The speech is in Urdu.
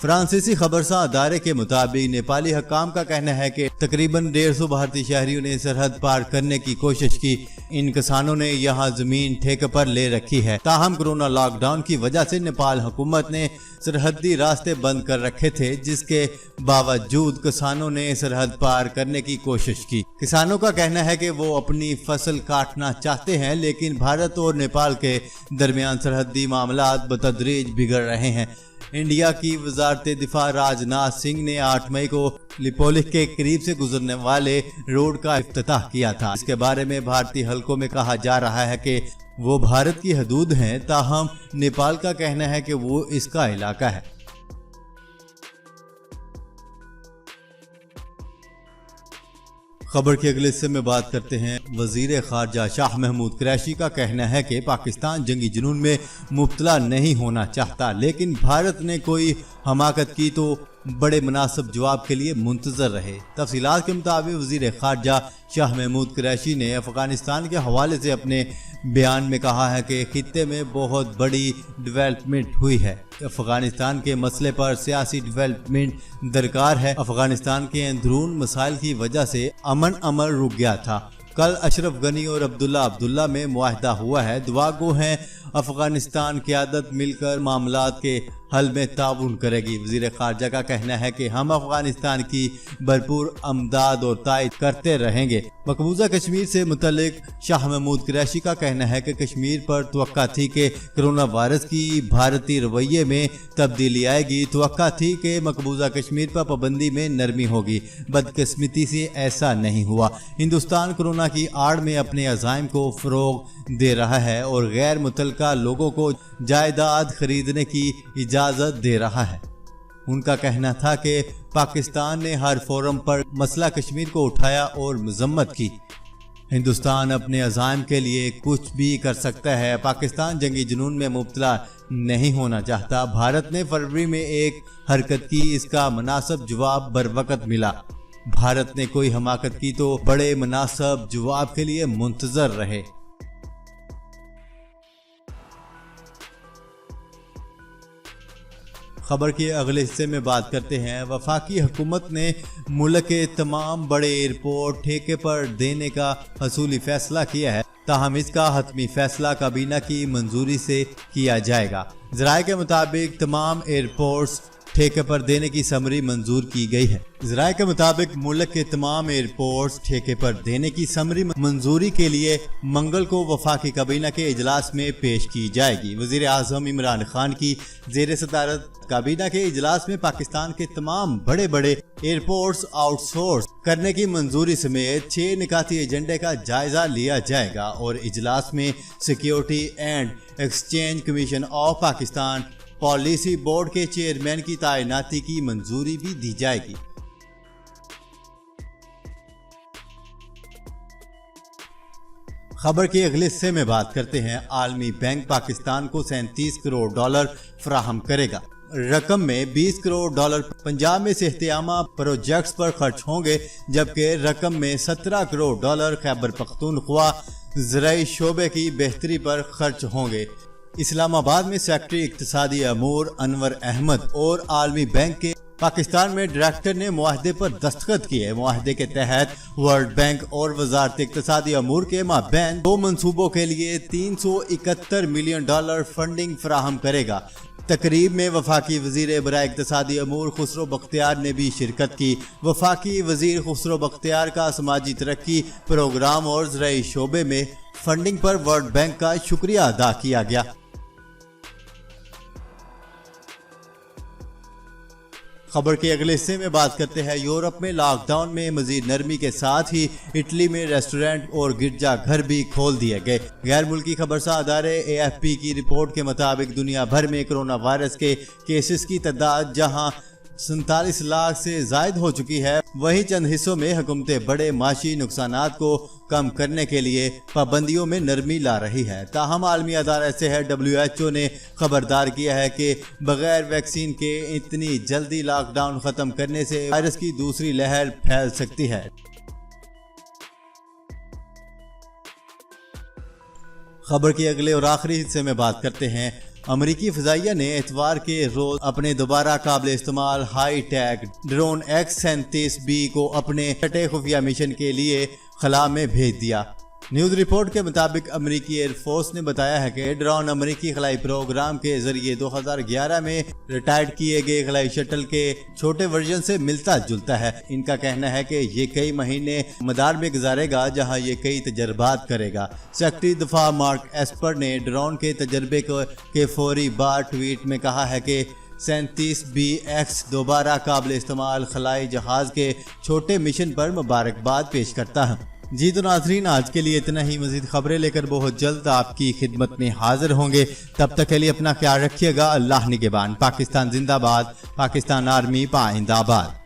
فرانسیسی خبرساں ادارے کے مطابق نیپالی حکام کا کہنا ہے کہ تقریباً 150 بھارتی شہریوں نے سرحد پار کرنے کی کوشش کی۔ ان کسانوں نے یہاں زمین ٹھیکے پر لے رکھی ہے، تاہم کورونا لاک ڈاؤن کی وجہ سے نیپال حکومت نے سرحدی راستے بند کر رکھے تھے، جس کے باوجود کسانوں نے سرحد پار کرنے کی کوشش کی۔ کسانوں کا کہنا ہے کہ وہ اپنی فصل کاٹنا چاہتے ہیں، لیکن بھارت اور نیپال کے درمیان سرحدی معاملات بتدریج بگڑ رہے ہیں۔ انڈیا کی وزارت دفاع راج ناتھ سنگھ نے 8 مئی کو لیپولک کے قریب سے گزرنے والے روڈ کا افتتاح کیا تھا۔ اس کے بارے میں بھارتی حلقوں میں کہا جا رہا ہے کہ وہ بھارت کی حدود ہیں، تاہم نیپال کا کہنا ہے کہ وہ اس کا علاقہ ہے۔ خبر کے اگلے حصے میں بات کرتے ہیں۔ وزیر خارجہ شاہ محمود قریشی کا کہنا ہے کہ پاکستان جنگی جنون میں مبتلا نہیں ہونا چاہتا، لیکن بھارت نے کوئی حماقت کی تو بڑے مناسب جواب کے لیے منتظر رہے۔ تفصیلات کے مطابق وزیر خارجہ شاہ محمود قریشی نے افغانستان کے حوالے سے اپنے بیان میں کہا ہے کہ خطے میں بہت بڑی ڈیولپمنٹ ہوئی ہے۔ افغانستان کے مسئلے پر سیاسی ڈیولپمنٹ درکار ہے۔ افغانستان کے اندرون مسائل کی وجہ سے امن رک گیا تھا۔ کل اشرف غنی اور عبداللہ میں معاہدہ ہوا ہے۔ دعا گو ہیں افغانستان قیادت مل کر معاملات کے حل میں تعاون کرے گی۔ وزیر خارجہ کا کہنا ہے کہ ہم افغانستان کی بھرپور امداد اور تائید کرتے رہیں گے۔ مقبوضہ کشمیر سے متعلق شاہ محمود قریشی کا کہنا ہے کہ کشمیر پر توقع تھی کہ کرونا وائرس کی بھارتی رویے میں تبدیلی آئے گی۔ توقع تھی کہ مقبوضہ کشمیر پر پابندی میں نرمی ہوگی۔ بدقسمتی سے ایسا نہیں ہوا۔ ہندوستان کورونا کی آڑ میں اپنے عزائم کو فروغ دے رہا ہے اور غیر متعلقہ لوگوں کو جائیداد خریدنے کی اجازت دے رہا ہے۔ ان کا کہنا تھا کہ پاکستان نے ہر فورم پر مسئلہ کشمیر کو اٹھایا اور مذمت کی۔ ہندوستان اپنے عزائم کے لیے کچھ بھی کر سکتا ہے۔ پاکستان جنگی جنون میں مبتلا نہیں ہونا چاہتا۔ بھارت نے فروری میں ایک حرکت کی، اس کا مناسب جواب بروقت ملا۔ بھارت نے کوئی حماقت کی تو بڑے مناسب جواب کے لیے منتظر رہے۔ خبر کے اگلے حصے میں بات کرتے ہیں۔ وفاقی حکومت نے ملک کے تمام بڑے ایئرپورٹ ٹھیکے پر دینے کا حصولی فیصلہ کیا ہے، تاہم اس کا حتمی فیصلہ کابینہ کی منظوری سے کیا جائے گا۔ ذرائع کے مطابق تمام ایئرپورٹس ٹھیکے پر دینے کی سمری منظور کی گئی ہے۔ ذرائع کے مطابق ملک کے تمام ایئرپورٹس ٹھیکے پر دینے کی سمری منظوری کے لیے منگل کو وفاقی کابینہ کے اجلاس میں پیش کی جائے گی۔ وزیر اعظم عمران خان کی زیر صدارت کابینہ کے اجلاس میں پاکستان کے تمام بڑے ایئرپورٹس آؤٹ سورس کرنے کی منظوری سمیت 6 نکاتی ایجنڈے کا جائزہ لیا جائے گا اور اجلاس میں security and exchange commission of Pakistan policy board کے چیئرمین کی تعیناتی کی منظوری بھی دی جائے گی۔ خبر کے اگلے حصے میں بات کرتے ہیں۔ عالمی بینک پاکستان کو $37 کروڑ فراہم کرے گا۔ رقم میں $20 کروڑ پنجاب میں صحت عامہ پروجیکٹس پر خرچ ہوں گے، جبکہ رقم میں $17 کروڑ خیبر پختونخوا زرعی شعبے کی بہتری پر خرچ ہوں گے۔ اسلام آباد میں سیکرٹری اقتصادی امور انور احمد اور عالمی بینک کے پاکستان میں ڈائریکٹر نے معاہدے پر دستخط کیے۔ معاہدے کے تحت ورلڈ بینک اور وزارت اقتصادی امور کے مابین 2 منصوبوں کے لیے $371 ملین فنڈنگ فراہم کرے گا۔ تقریب میں وفاقی وزیر برائے اقتصادی امور خسرو بختیار نے بھی شرکت کی۔ وفاقی وزیر خسرو بختیار کا سماجی ترقی پروگرام اور زرعی شعبے میں فنڈنگ پر ورلڈ بینک کا شکریہ ادا کیا گیا۔ خبر کے اگلے حصے میں بات کرتے ہیں۔ یورپ میں لاک ڈاؤن میں مزید نرمی کے ساتھ ہی اٹلی میں ریسٹورنٹ اور گرجا گھر بھی کھول دیے گئے۔ غیر ملکی خبرساں ادارے AFP کی رپورٹ کے مطابق دنیا بھر میں کرونا وائرس کے کیسز کی تعداد جہاں 47 لاکھ سے زائد ہو چکی ہے، وہیں چند حصوں میں حکومتیں بڑے معاشی نقصانات کو کم کرنے کے لیے پابندیوں میں نرمی لا رہی ہے۔ تاہم عالمی ادارہ صحت WHO نے خبردار کیا ہے کہ بغیر ویکسین کے اتنی جلدی لاک ڈاؤن ختم کرنے سے وائرس کی دوسری لہر پھیل سکتی ہے۔ خبر کے اگلے اور آخری حصے میں بات کرتے ہیں۔ امریکی فضائیہ نے اتوار کے روز اپنے دوبارہ قابل استعمال ہائی ٹیک ڈرون X-37B کو اپنے چھٹے خفیہ مشن کے لیے خلا میں بھیج دیا۔ نیوز رپورٹ کے مطابق امریکی ایئر فورس نے بتایا ہے کہ ڈرون امریکی خلائی پروگرام کے ذریعے 2011 میں ریٹائر کیے گئے خلائی شٹل کے چھوٹے ورژن سے ملتا جلتا ہے۔ ان کا کہنا ہے کہ یہ کئی مہینے مدار میں گزارے گا جہاں یہ کئی تجربات کرے گا۔ سیکرٹری دفاع مارک ایسپر نے ڈرون کے تجربے کے فوری بعد ٹویٹ میں کہا ہے کہ 37BX دوبارہ قابل استعمال خلائی جہاز کے چھوٹے مشن پر مبارکباد پیش کرتا ہے۔ جی تو ناظرین، آج کے لیے اتنا ہی۔ مزید خبریں لے کر بہت جلد آپ کی خدمت میں حاضر ہوں گے۔ تب تک کے لیے اپنا خیال رکھیے گا۔ اللہ نگہبان۔ پاکستان زندہ باد۔ پاکستان آرمی پائندہ باد۔